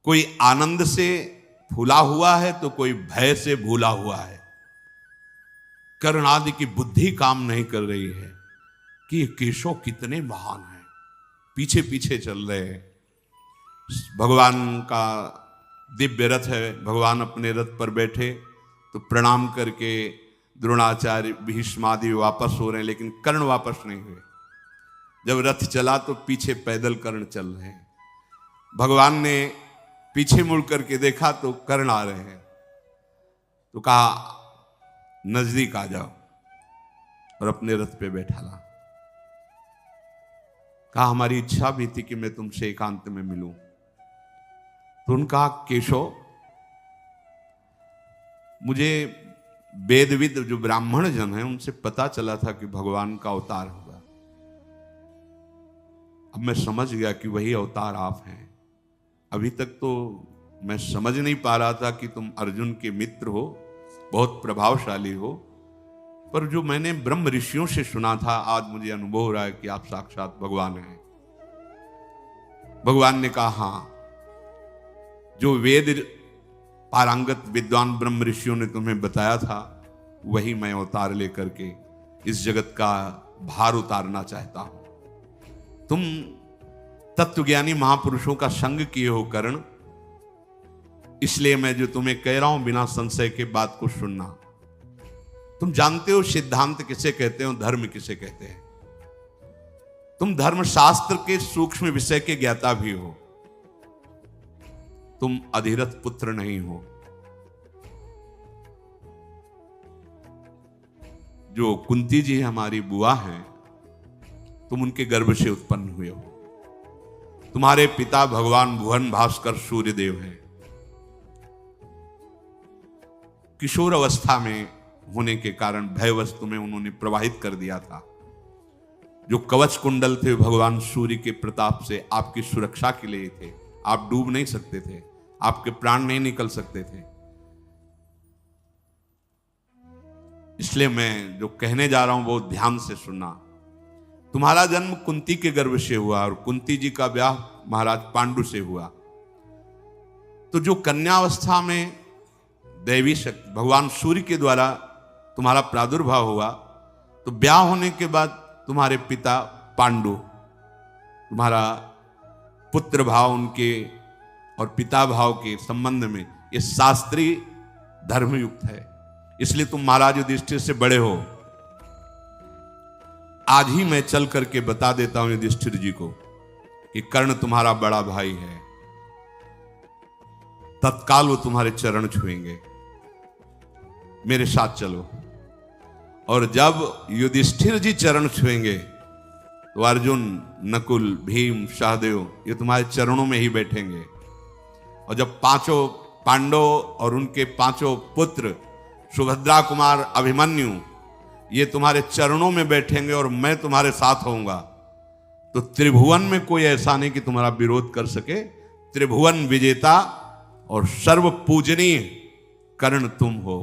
कोई आनंद से फूला हुआ है तो कोई भय से भूला हुआ है। कर्ण आदि की बुद्धि काम नहीं कर रही है कि ये केशव कितने महान हैं, पीछे पीछे चल रहे हैं। भगवान का दिव्य रथ है, भगवान अपने रथ पर बैठे तो प्रणाम करके द्रोणाचार्य भीष्मादि वापस हो रहे हैं, लेकिन कर्ण वापस नहीं हुए। जब रथ चला तो पीछे पैदल कर्ण चल रहे हैं। भगवान ने पीछे मुड़ करके देखा तो कर्ण आ रहे हैं, तो कहा नजदीक आ जाओ, और अपने रथ पे बैठा ला। कहा हमारी इच्छा भी थी कि मैं तुमसे एकांत में मिलूं। तो उनका केशव, मुझे वेदविद जो ब्राह्मण जन है उनसे पता चला था कि भगवान का अवतार होगा। अब मैं समझ गया कि वही अवतार आप हैं। अभी तक तो मैं समझ नहीं पा रहा था कि तुम अर्जुन के मित्र हो, बहुत प्रभावशाली हो, पर जो मैंने ब्रह्म ऋषियों से सुना था आज मुझे अनुभव हो रहा है कि आप साक्षात भगवान हैं। भगवान ने कहा हां, जो वेद पारंगत विद्वान ब्रह्म ऋषियों ने तुम्हें बताया था वही मैं अवतार लेकर के इस जगत का भार उतारना चाहता हूं। तुम तत्वज्ञानी महापुरुषों का संग किए हो कर्ण, इसलिए मैं जो तुम्हें कह रहा हूं बिना संशय के बात को सुनना। तुम जानते हो सिद्धांत किसे कहते हो, धर्म किसे कहते हैं। तुम धर्म शास्त्र के सूक्ष्म विषय के ज्ञाता भी हो। तुम अधिरथ पुत्र नहीं हो। जो कुंती जी हमारी बुआ हैं, तुम उनके गर्भ से उत्पन्न हुए हो। तुम्हारे पिता भगवान भुवन भास्कर सूर्यदेव हैं। किशोर अवस्था में होने के कारण भयवश तुम्हें उन्होंने प्रवाहित कर दिया था। जो कवच कुंडल थे भगवान सूर्य के प्रताप से आपकी सुरक्षा के लिए थे। आप डूब नहीं सकते थे, आपके प्राण नहीं निकल सकते थे। इसलिए मैं जो कहने जा रहा हूं वो ध्यान से सुनना। तुम्हारा जन्म कुंती के गर्भ से हुआ और कुंती जी का ब्याह महाराज पांडु से हुआ। तो जो कन्यावस्था में दैवी शक्ति भगवान सूर्य के द्वारा तुम्हारा प्रादुर्भाव हुआ, तो ब्याह होने के बाद तुम्हारे पिता पांडु, तुम्हारा पुत्र भाव उनके और पिता भाव के संबंध में ये शास्त्रीय धर्मयुक्त है। इसलिए तुम महाराज युधिष्ठिर से बड़े हो। आज ही मैं चल करके बता देता हूं युधिष्ठिर जी को कि कर्ण तुम्हारा बड़ा भाई है। तत्काल वो तुम्हारे चरण छुएंगे। मेरे साथ चलो। और जब युधिष्ठिर जी चरण छुएंगे तो अर्जुन, नकुल, भीम, सहदेव ये तुम्हारे चरणों में ही बैठेंगे। और जब पांचों पांडव और उनके पांचों पुत्र सुभद्रा कुमार, अभिमन्यु ये तुम्हारे चरणों में बैठेंगे और मैं तुम्हारे साथ होऊंगा, तो त्रिभुवन में कोई ऐसा नहीं कि तुम्हारा विरोध कर सके। त्रिभुवन विजेता और सर्व पूजनीय कर्ण तुम हो।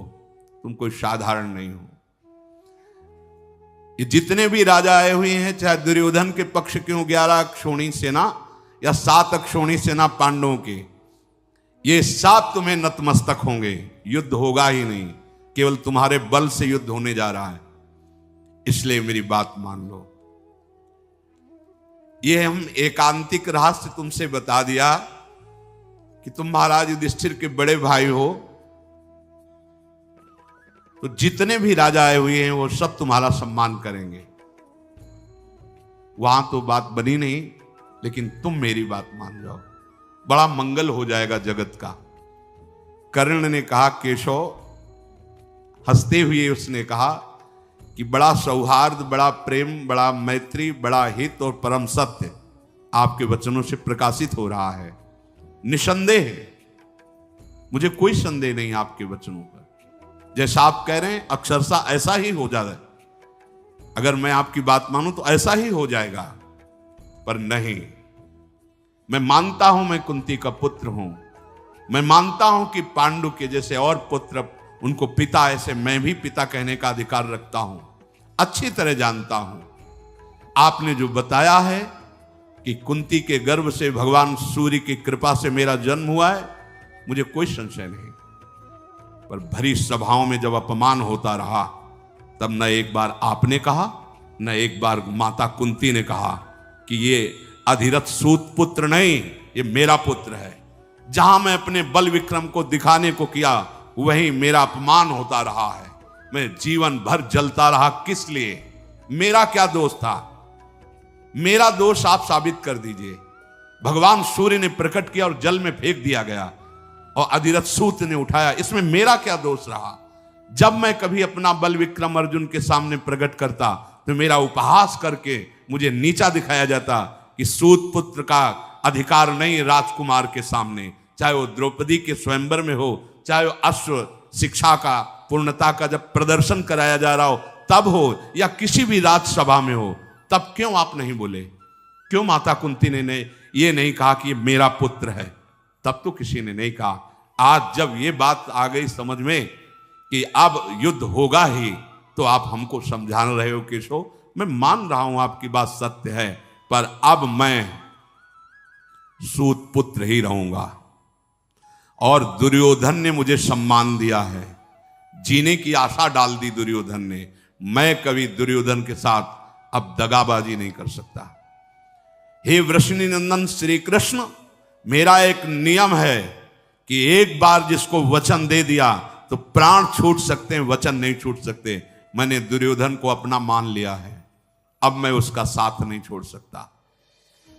तुम कोई साधारण नहीं हो। ये जितने भी राजा आए हुए हैं, चाहे दुर्योधन के पक्ष के 11 अक्षौणी सेना या 7 अक्षौणी सेना पांडवों के, ये सब तुम्हें नतमस्तक होंगे। युद्ध होगा ही नहीं, केवल तुम्हारे बल से युद्ध होने जा रहा है। इसलिए मेरी बात मान लो। ये हम एकांतिक रहस्य तुमसे बता दिया कि तुम महाराज युधिष्ठिर के बड़े भाई हो। तो जितने भी राजा आए हुए हैं वो सब तुम्हारा सम्मान करेंगे। वहां तो बात बनी नहीं, लेकिन तुम मेरी बात मान जाओ, बड़ा मंगल हो जाएगा जगत का। कर्ण ने कहा केशव, हंसते हुए उसने कहा कि बड़ा सौहार्द, बड़ा प्रेम, बड़ा मैत्री, बड़ा हित और परम सत्य आपके वचनों से प्रकाशित हो रहा है। निसंदेह मुझे कोई संदेह नहीं आपके वचनों पर। जैसा आप कह रहे हैं अक्षरशः ऐसा ही हो जाए। अगर मैं आपकी बात मानूं तो ऐसा ही हो जाएगा। पर नहीं, मैं मानता हूं मैं कुंती का पुत्र हूं। मैं मानता हूं कि पांडु के जैसे और पुत्र उनको पिता, ऐसे मैं भी पिता कहने का अधिकार रखता हूं। अच्छी तरह जानता हूं आपने जो बताया है कि कुंती के गर्भ से भगवान सूर्य की कृपा से मेरा जन्म हुआ है, मुझे कोई संशय नहीं। पर भरी सभाओं में जब अपमान होता रहा, तब न एक बार आपने कहा, न एक बार माता कुंती ने कहा कि ये अधिरथ सूत पुत्र नहीं, ये मेरा पुत्र है। जहां मैं अपने बल विक्रम को दिखाने को किया, वहीं मेरा अपमान होता रहा है। मैं जीवन भर जलता रहा, किस लिए? मेरा क्या दोष था? मेरा दोष आप साबित कर दीजिए। भगवान सूर्य ने प्रकट किया और जल में फेंक दिया गया और अधिरथ सूत ने उठाया, इसमें मेरा क्या दोष रहा? जब मैं कभी अपना बल विक्रम अर्जुन के सामने प्रकट करता तो मेरा उपहास करके मुझे नीचा दिखाया जाता कि सूत पुत्र का अधिकार नहीं राजकुमार के सामने, चाहे वो द्रौपदी के स्वयंवर में हो, चाहे वो अश्व शिक्षा का पूर्णता का जब प्रदर्शन कराया जा रहा हो तब हो, या किसी भी राजसभा में हो, तब क्यों आप नहीं बोले? क्यों माता कुंती ने ये नहीं कहा कि ये मेरा पुत्र है? तब तो किसी ने नहीं कहा। आज जब ये बात आ गई समझ में कि अब युद्ध होगा ही, तो आप हमको समझा रहे हो केशव, मैं मान रहा हूं आपकी बात सत्य है, पर अब मैं सूत पुत्र ही रहूंगा। और दुर्योधन ने मुझे सम्मान दिया है, जीने की आशा डाल दी दुर्योधन ने। मैं कभी दुर्योधन के साथ अब दगाबाजी नहीं कर सकता। हे वृषणी नंदन श्री कृष्ण, मेरा एक नियम है कि एक बार जिसको वचन दे दिया तो प्राण छूट सकते हैं, वचन नहीं छूट सकते। मैंने दुर्योधन को अपना मान लिया है, अब मैं उसका साथ नहीं छोड़ सकता।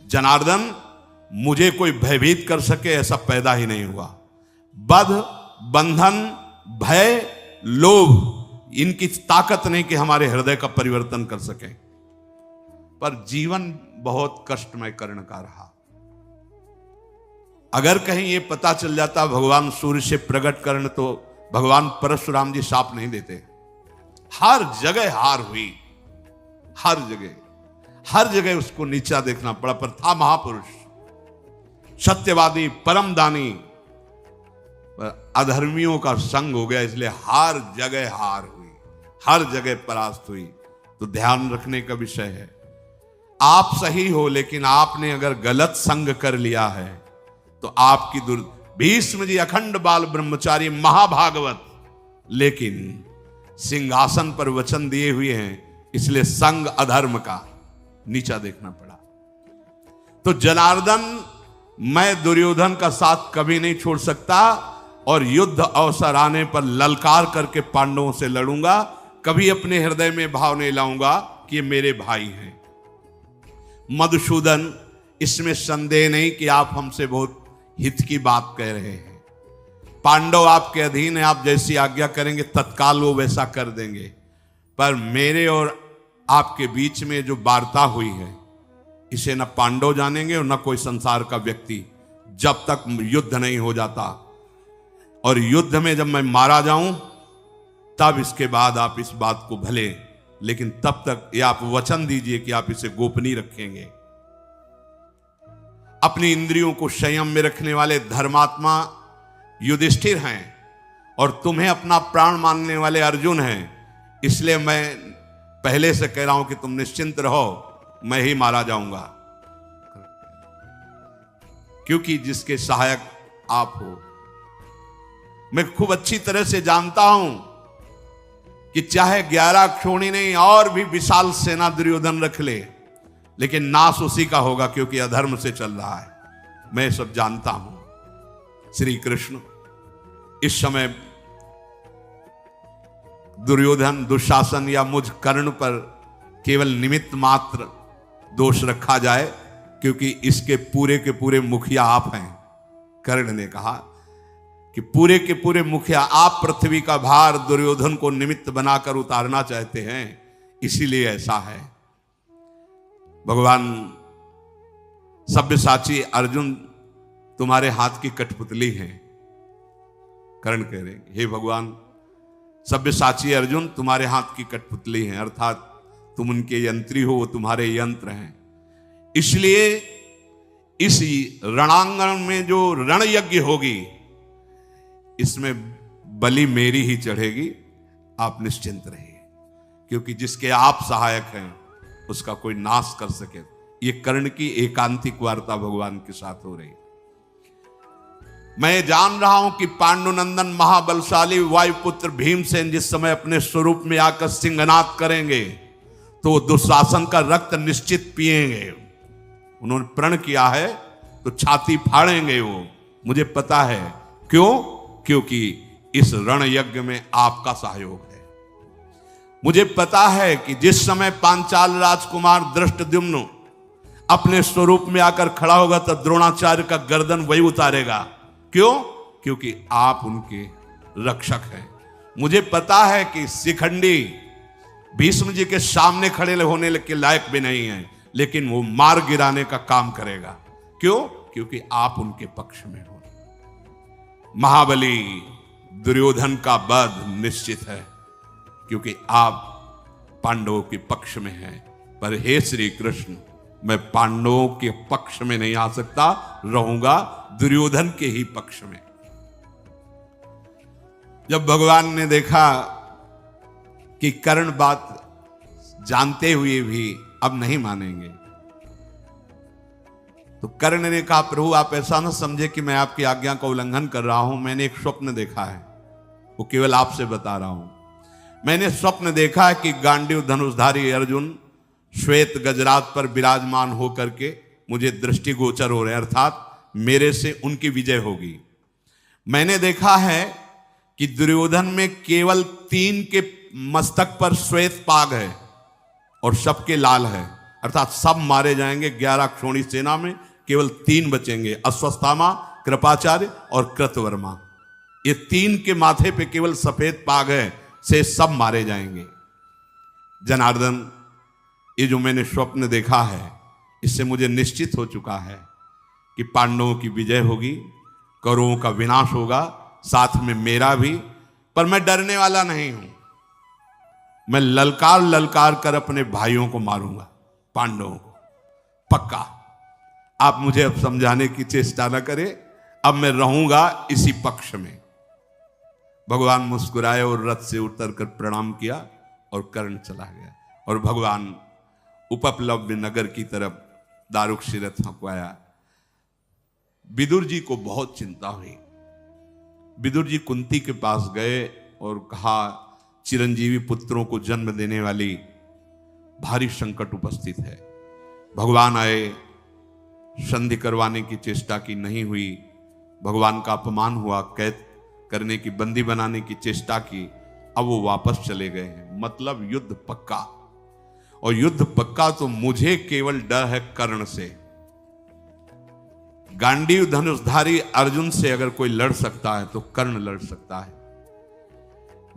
जनार्दन, मुझे कोई भयभीत कर सके ऐसा पैदा ही नहीं हुआ। बध, बंधन, भय, लोभ, इनकी ताकत नहीं कि हमारे हृदय का परिवर्तन कर सके। पर जीवन बहुत कष्टमय कर्ण का रहा। अगर कहीं ये पता चल जाता भगवान सूर्य से प्रकट कर्ण, तो भगवान परशुराम जी शाप नहीं देते। हर जगह हार हुई, हर जगह उसको नीचा देखना पड़ा, पर था महापुरुष, सत्यवादी, परम दानी। अधर्मियों का संग हो गया, इसलिए हर जगह हार हुई, हर जगह परास्त हुई। तो ध्यान रखने का विषय है, आप सही हो, लेकिन आपने अगर गलत संग कर लिया है तो आपकी भीष्म जी अखंड बाल ब्रह्मचारी महाभागवत, लेकिन सिंहासन पर वचन दिए हुए हैं, इसलिए संग अधर्म का नीचा देखना पड़ा। तो जनार्दन, मैं दुर्योधन का साथ कभी नहीं छोड़ सकता, और युद्ध अवसर आने पर ललकार करके पांडवों से लड़ूंगा। कभी अपने हृदय में भाव नहीं लाऊंगा कि ये मेरे भाई हैं। मधुसूदन, इसमें संदेह नहीं कि आप हमसे बहुत हित की बात कह रहे हैं। पांडव आपके अधीन है, आप जैसी आज्ञा करेंगे तत्काल वो वैसा कर देंगे। पर मेरे और आपके बीच में जो वार्ता हुई है, इसे न पांडव जानेंगे और न कोई संसार का व्यक्ति, जब तक युद्ध नहीं हो जाता। और युद्ध में जब मैं मारा जाऊं, तब इसके बाद आप इस बात को भले, लेकिन तब तक ये आप वचन दीजिए कि आप इसे गोपनीय रखेंगे। अपनी इंद्रियों को संयम में रखने वाले धर्मात्मा युधिष्ठिर हैं, और तुम्हें अपना प्राण मानने वाले अर्जुन हैं। इसलिए मैं पहले से कह रहा हूं कि तुम निश्चिंत रहो, मैं ही मारा जाऊंगा, क्योंकि जिसके सहायक आप हो। मैं खूब अच्छी तरह से जानता हूं कि चाहे 11 क्षोणी नहीं और भी विशाल सेना दुर्योधन रख ले, लेकिन नाश उसी का होगा, क्योंकि अधर्म से चल रहा है। मैं सब जानता हूं। श्री कृष्ण, इस समय दुर्योधन, दुशासन या मुझ कर्ण पर केवल निमित्त मात्र दोष रखा जाए, क्योंकि इसके पूरे के पूरे मुखिया आप हैं। कर्ण ने कहा कि पूरे के पूरे मुखिया आप, पृथ्वी का भार दुर्योधन को निमित्त बनाकर उतारना चाहते हैं, इसीलिए ऐसा है। भगवान सब्यसाची अर्जुन तुम्हारे हाथ की कठपुतली हैं। कर्ण कह रहे, हे भगवान, सब्यसाची अर्जुन तुम्हारे हाथ की कठपुतली हैं, अर्थात तुम उनके यंत्री हो, वो तुम्हारे यंत्र हैं। इसलिए इस रणांगण में जो रण यज्ञ होगी, इसमें बलि मेरी ही चढ़ेगी। आप निश्चिंत रहिए, क्योंकि जिसके आप सहायक हैं उसका कोई नाश कर सके ये कर्ण की एकांतिक वार्ता भगवान के साथ हो रही। मैं जान रहा हूं कि पांडुनंदन महाबलशाली वायुपुत्र भीमसेन जिस समय अपने स्वरूप में आकर सिंहनाद करेंगे तो वो दुशासन का रक्त निश्चित पिएंगे। उन्होंने प्रण किया है तो छाती फाड़ेंगे वो, मुझे पता है। क्यों? क्योंकि इस रण यज्ञ में आपका सहयोग है। मुझे पता है कि जिस समय पांचाल राजकुमार धृष्टद्युम्न अपने स्वरूप में आकर खड़ा होगा तो द्रोणाचार्य का गर्दन वही उतारेगा। क्यों? क्योंकि आप उनके रक्षक हैं। मुझे पता है कि शिखंडी भीष्म जी के सामने खड़े होने के लायक भी नहीं है, लेकिन वो मार गिराने का काम करेगा। क्यों? क्योंकि आप उनके पक्ष में हो। महाबली दुर्योधन का वध निश्चित है क्योंकि आप पांडवों के पक्ष में हैं। पर हे श्री कृष्ण, मैं पांडवों के पक्ष में नहीं आ सकता, रहूंगा दुर्योधन के ही पक्ष में। जब भगवान ने देखा कि कर्ण बात जानते हुए भी अब नहीं मानेंगे, तो कर्ण ने कहा, प्रभु आप ऐसा ना समझे कि मैं आपकी आज्ञा का उल्लंघन कर रहा हूं। मैंने एक स्वप्न देखा है, वो केवल आपसे बता रहा हूं। मैंने स्वप्न देखा है कि गांडीव धनुषधारी अर्जुन श्वेत गजरात पर विराजमान होकर के मुझे दृष्टिगोचर हो रहे हैं, अर्थात मेरे से उनकी विजय होगी। मैंने देखा है कि दुर्योधन में केवल 3 के मस्तक पर श्वेत पाग है और सबके लाल है, अर्थात सब मारे जाएंगे। 11 क्षोणी सेना में केवल 3 बचेंगे, अश्वत्थामा, कृपाचार्य और कृतवर्मा। ये 3 के माथे पे केवल सफेद पाग है, से सब मारे जाएंगे। जनार्दन, ये जो मैंने स्वप्न देखा है इससे मुझे निश्चित हो चुका है कि पांडवों की विजय होगी, कौरवों का विनाश होगा, साथ में मेरा भी। पर मैं डरने वाला नहीं हूं। मैं ललकार ललकार कर अपने भाइयों को मारूंगा, पांडवों को, पक्का। आप मुझे अब समझाने की चेष्टा न करें, अब मैं रहूंगा इसी पक्ष में। भगवान मुस्कुराए और रथ से उतर कर प्रणाम किया और कर्ण चला गया। और भगवान उपप्लव्य नगर की तरफ दारुक्षी रथ हंकवाया। विदुर जी को बहुत चिंता हुई। विदुर जी कुंती के पास गए और कहा, चिरंजीवी पुत्रों को जन्म देने वाली भारी संकट उपस्थित है। भगवान आए, संधि करवाने की चेष्टा की, नहीं हुई। भगवान का अपमान हुआ, कैद करने की, बंदी बनाने की चेष्टा की। अब वो वापस चले गए हैं। मतलब युद्ध पक्का। और युद्ध पक्का तो मुझे केवल डर है कर्ण से। गांडीव धनुषधारी अर्जुन से अगर कोई लड़ सकता है तो कर्ण लड़ सकता है।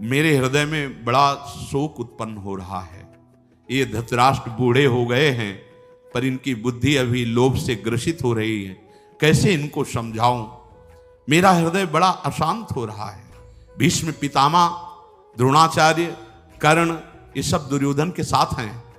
मेरे हृदय में बड़ा शोक उत्पन्न हो रहा है। ये धृतराष्ट्र बूढ़े हो गए हैं, पर इनकी बुद्धि अभी लोभ से ग्रसित हो रही है। कैसे इनको समझाऊं? मेरा हृदय बड़ा अशांत हो रहा है। भीष्म पितामह, द्रोणाचार्य, कर्ण, ये सब दुर्योधन के साथ हैं।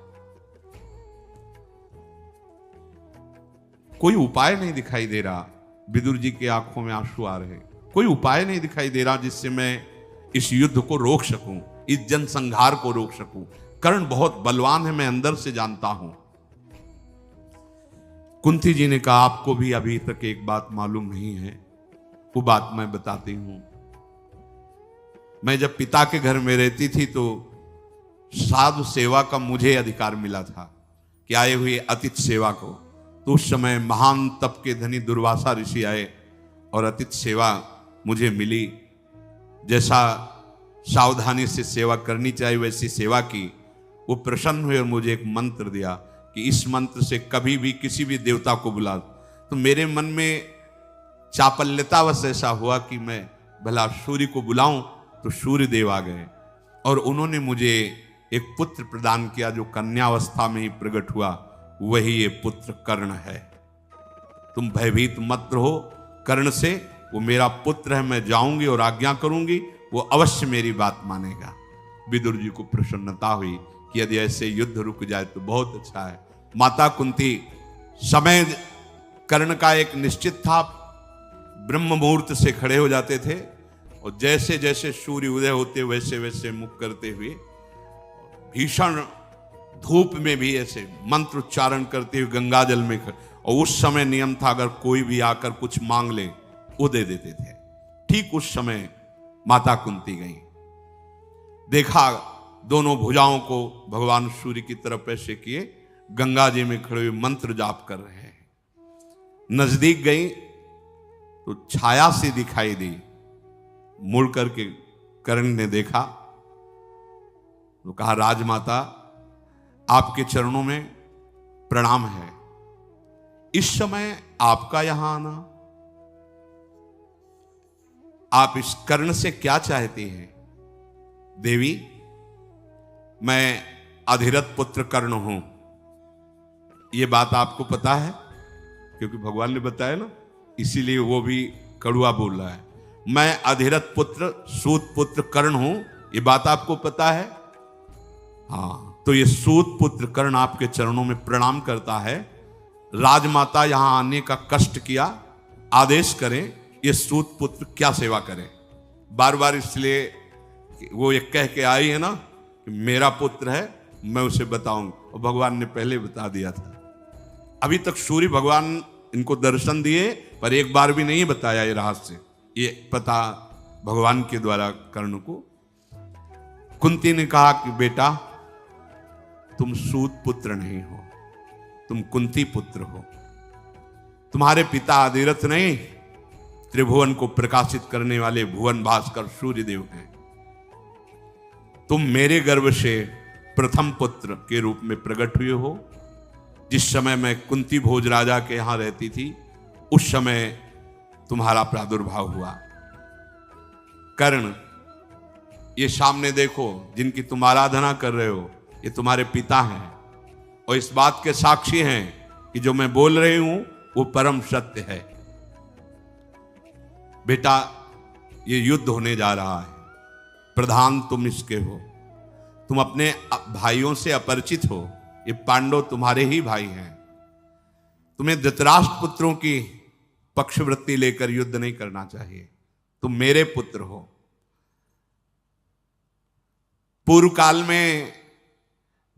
कोई उपाय नहीं दिखाई दे रहा। विदुर जी की आंखों में आंसू आ रहे। कोई उपाय नहीं दिखाई दे रहा जिससे मैं इस युद्ध को रोक सकूं, इस जनसंहार को रोक सकूं। कर्ण बहुत बलवान है, मैं अंदर से जानता हूं। कुंती जी ने कहा, आपको भी अभी तक एक बात मालूम नहीं है, वो बात मैं बताती हूं। मैं जब पिता के घर में रहती थी तो साधु सेवा का मुझे अधिकार मिला था कि आए हुए अतिथि सेवा को। तो उस समय महान तप के धनी दुर्वासा ऋषि आए और अतिथि सेवा मुझे मिली। जैसा सावधानी से सेवा करनी चाहिए वैसी सेवा की। वो प्रसन्न हुए और मुझे एक मंत्र दिया कि इस मंत्र से कभी भी किसी भी देवता को बुला। तो मेरे मन में चापल्यतावश ऐसा हुआ कि मैं भला सूर्य को बुलाऊं, तो सूर्य देव आ गए और उन्होंने मुझे एक पुत्र प्रदान किया जो कन्यावस्था में ही प्रकट हुआ। वही ये पुत्र कर्ण है। तुम भयभीत मत रहो कर्ण से, वो मेरा पुत्र है। मैं जाऊंगी और आज्ञा करूंगी, वो अवश्य मेरी बात मानेगा। विदुर जी को प्रसन्नता हुई कि यदि ऐसे युद्ध रुक जाए तो बहुत अच्छा है। माता कुंती, समय कर्ण का एक निश्चित था। ब्रह्म मुहूर्त से खड़े हो जाते थे और जैसे जैसे सूर्य उदय होते वैसे वैसे मुख करते हुए भीषण धूप में भी ऐसे मंत्र उच्चारण करते हुए गंगा जल में और उस समय नियम था अगर कोई भी आकर कुछ मांग ले वो दे देते थे। ठीक उस समय माता कुंती गई, देखा दोनों भुजाओं को भगवान सूर्य की तरफ ऐसे किए, गंगा जी में खड़े हुए मंत्र जाप कर रहे हैं। नजदीक गई तो छाया सी दिखाई दी, मुड़ करके कर्ण ने देखा तो कहा राजमाता आपके चरणों में प्रणाम है, इस समय आपका यहां आना, आप इस कर्ण से क्या चाहती हैं? देवी मैं अधिरथ पुत्र कर्ण हूं, यह बात आपको पता है? क्योंकि भगवान ने बताया ना, इसीलिए वो भी कड़ुआ बोल रहा है। मैं अधिरथ पुत्र सूत पुत्र कर्ण हूं, यह बात आपको पता है? हाँ, तो ये सूत पुत्र कर्ण आपके चरणों में प्रणाम करता है। राजमाता यहां आने का कष्ट किया, आदेश करें ये सूत पुत्र क्या सेवा करें। बार बार इसलिए वो ये कह के आई है ना कि मेरा पुत्र है, मैं उसे बताऊंगा, और भगवान ने पहले बता दिया था। अभी तक सूर्य भगवान इनको दर्शन दिए पर एक बार भी नहीं बताया ये रहस्य, ये पता भगवान के द्वारा कर्ण को। कुंती ने कहा कि बेटा तुम सूत पुत्र नहीं हो, तुम कुंती पुत्र हो। तुम्हारे पिता अधिरथ नहीं, त्रिभुवन को प्रकाशित करने वाले भुवन भास्कर सूर्य देव हैं। तुम मेरे गर्भ से प्रथम पुत्र के रूप में प्रकट हुए हो। जिस समय मैं कुंती भोज राजा के यहां रहती थी उस समय तुम्हारा प्रादुर्भाव हुआ। कर्ण, ये सामने देखो जिनकी तुम आराधना कर रहे हो, ये तुम्हारे पिता हैं और इस बात के साक्षी हैं कि जो मैं बोल रही हूं वो परम सत्य है। बेटा ये युद्ध होने जा रहा है, प्रधान तुम इसके हो, तुम अपने भाइयों से अपरिचित हो, ये पांडव तुम्हारे ही भाई हैं। तुम्हें धृतराष्ट्र पुत्रों की पक्षवृत्ति लेकर युद्ध नहीं करना चाहिए, तुम मेरे पुत्र हो। पूर्व काल में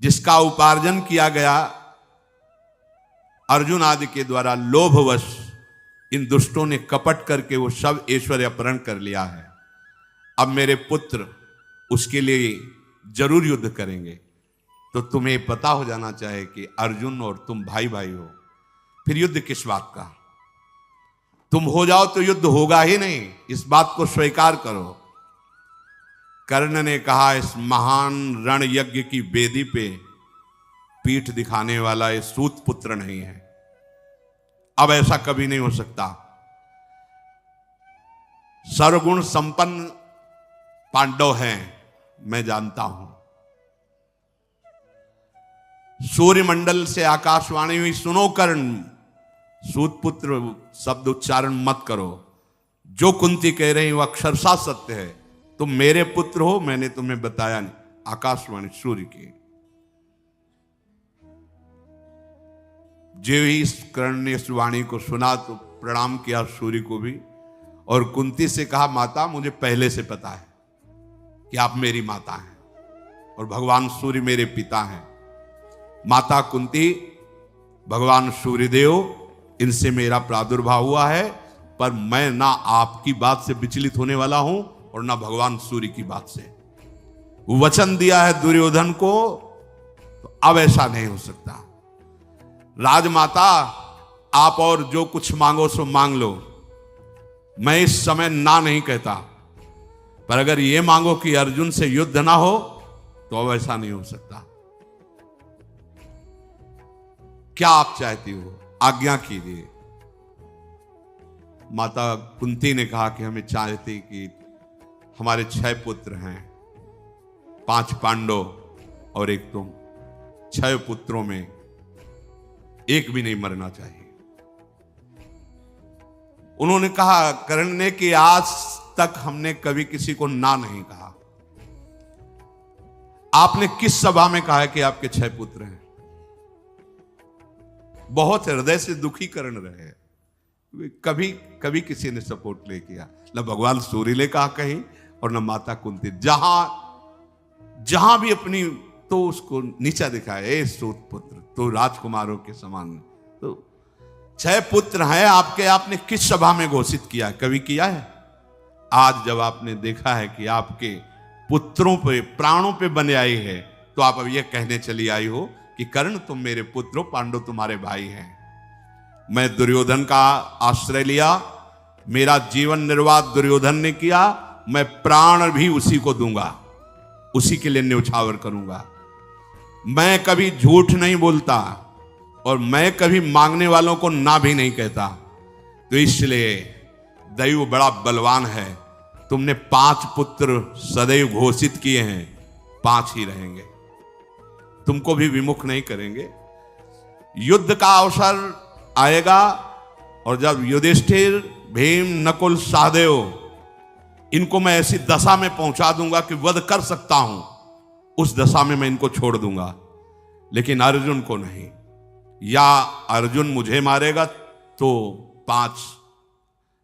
जिसका उपार्जन किया गया अर्जुन आदि के द्वारा, लोभवश इन दुष्टों ने कपट करके वो सब ऐश्वर्य अपहरण कर लिया है। अब मेरे पुत्र उसके लिए जरूर युद्ध करेंगे, तो तुम्हें पता हो जाना चाहिए कि अर्जुन और तुम भाई भाई हो, फिर युद्ध किस बात का? तुम हो जाओ तो युद्ध होगा ही नहीं, इस बात को स्वीकार करो। कर्ण ने कहा इस महान रण यज्ञ की वेदी पे पीठ दिखाने वाला ये सूत पुत्र नहीं है, अब ऐसा कभी नहीं हो सकता। सर्वगुण संपन्न पांडव हैं, मैं जानता हूं। सूर्यमंडल से आकाशवाणी हुई, सुनो कर्ण, सूत पुत्र शब्द उच्चारण मत करो, जो कुंती कह रही वो अक्षरशः सत्य है। तुम मेरे पुत्र हो, मैंने तुम्हें बताया नहीं, आकाशवाणी सूर्य की। जो ही इस कर्ण ने इस वाणी को सुना तो प्रणाम किया सूर्य को भी, और कुंती से कहा माता मुझे पहले से पता है कि आप मेरी माता हैं और भगवान सूर्य मेरे पिता हैं। माता कुंती, भगवान सूर्यदेव इनसे मेरा प्रादुर्भाव हुआ है, पर मैं ना आपकी बात से विचलित होने वाला हूं और ना भगवान सूर्य की बात से। वचन दिया है दुर्योधन को, तो अब ऐसा नहीं हो सकता। राजमाता आप और जो कुछ मांगो सो मांग लो, मैं इस समय ना नहीं कहता, पर अगर ये मांगो कि अर्जुन से युद्ध ना हो तो अब ऐसा नहीं हो सकता। क्या आप चाहती हो, आज्ञा कीजिए। माता कुंती ने कहा कि हमें चाहती कि हमारे 6 पुत्र हैं, 5 पांडव और एक तुम, 6 पुत्रों में एक भी नहीं मरना चाहिए। उन्होंने कहा कर्ण ने कि आज तक हमने कभी किसी को ना नहीं कहा। आपने किस सभा में कहा है कि आपके 6 पुत्र हैं? बहुत हृदय से दुखी कर्ण रहे, कभी कभी किसी ने सपोर्ट नहीं किया, न भगवान सूर्य ने कहा कहीं और न माता कुंती। जहां भी अपनी तो उसको नीचा दिखाया, ए सूत पुत्र, तो राजकुमारों के समान। तो 6 पुत्र हैं आपके, आपने किस सभा में घोषित किया है? कभी किया है? आज जब आपने देखा है कि आपके पुत्रों पे, प्राणों पे बने आई है, तो आप अब यह कहने चली आई हो कि कर्ण तुम मेरे पुत्र हो, पांडु तुम्हारे भाई हैं। मैं दुर्योधन का आश्रय लिया, मेरा जीवन निर्वाह दुर्योधन ने किया, मैं प्राण भी उसी को दूंगा, उसी के लिए न्यौछावर करूंगा। मैं कभी झूठ नहीं बोलता और मैं कभी मांगने वालों को ना भी नहीं कहता। तो इसलिए दैव बड़ा बलवान है, तुमने 5 पुत्र सदैव घोषित किए हैं, 5 ही रहेंगे, तुमको भी विमुख नहीं करेंगे। युद्ध का अवसर आएगा और जब युधिष्ठिर, भीम, नकुल, सहदेव, इनको मैं ऐसी दशा में पहुंचा दूंगा कि वध कर सकता हूं, उस दशा में मैं इनको छोड़ दूंगा, लेकिन अर्जुन को नहीं। या अर्जुन मुझे मारेगा तो 5,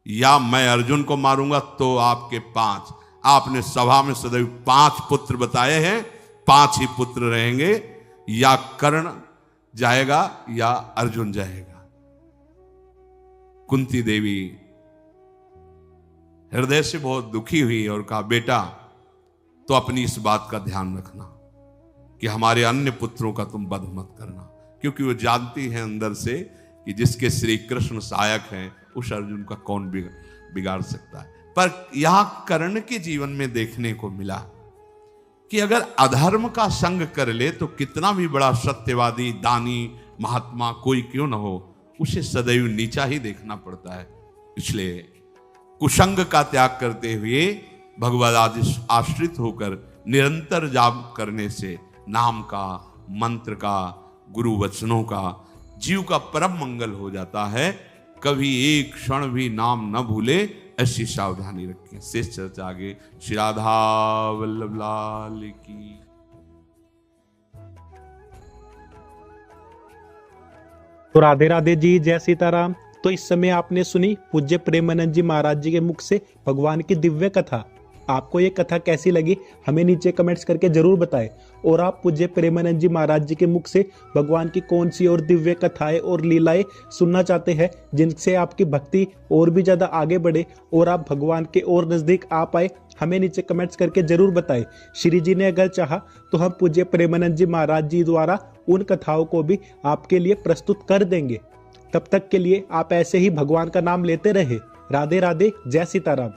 या मैं अर्जुन को मारूंगा तो आपके 5। आपने सभा में सदैव 5 पुत्र बताए हैं, 5 ही पुत्र रहेंगे, या कर्ण जाएगा या अर्जुन जाएगा। कुंती देवी हृदय से बहुत दुखी हुई और कहा, बेटा तो अपनी इस बात का ध्यान रखना कि हमारे अन्य पुत्रों का तुम वध मत करना, क्योंकि वो जानती हैं अंदर से कि जिसके श्री कृष्ण सहायक हैं उस अर्जुन का कौन बिगाड़ सकता है। पर यहां कर्ण के जीवन में देखने को मिला कि अगर अधर्म का संग कर ले तो कितना भी बड़ा सत्यवादी, दानी, महात्मा कोई क्यों न हो, उसे सदैव नीचा ही देखना पड़ता है। इसलिए कुसंग का त्याग करते हुए भगवद आश्रित होकर निरंतर जाप करने से नाम का, मंत्र का, गुरु वचनों का, जीव का परम मंगल हो जाता है। कभी एक क्षण भी नाम न भूले, ऐसी सावधानी रखें। शेष चर्चा आगे। श्री राधा वल्लभ लाल की। तो राधे राधे जी, जय सीताराम। तो इस समय आपने सुनी पूज्य प्रेमानंद जी महाराज जी के मुख से भगवान की दिव्य कथा। आपको ये कथा कैसी लगी हमें नीचे कमेंट्स करके जरूर बताएं। और आप पूज्य प्रेमानंद जी महाराज जी के मुख से भगवान की कौन सी और दिव्य कथाएं और लीलाएं सुनना चाहते हैं, जिनसे आपकी भक्ति और भी ज्यादा आगे बढ़े और आप भगवान के और नजदीक आ पाए, हमें नीचे कमेंट्स करके जरूर बताएं। श्री जी ने अगर चाहा तो हम पूज्य प्रेमानंद जी महाराज जी द्वारा उन कथाओं को भी आपके लिए प्रस्तुत कर देंगे। तब तक के लिए आप ऐसे ही भगवान का नाम लेते रहे। राधे राधे, जय सीताराम।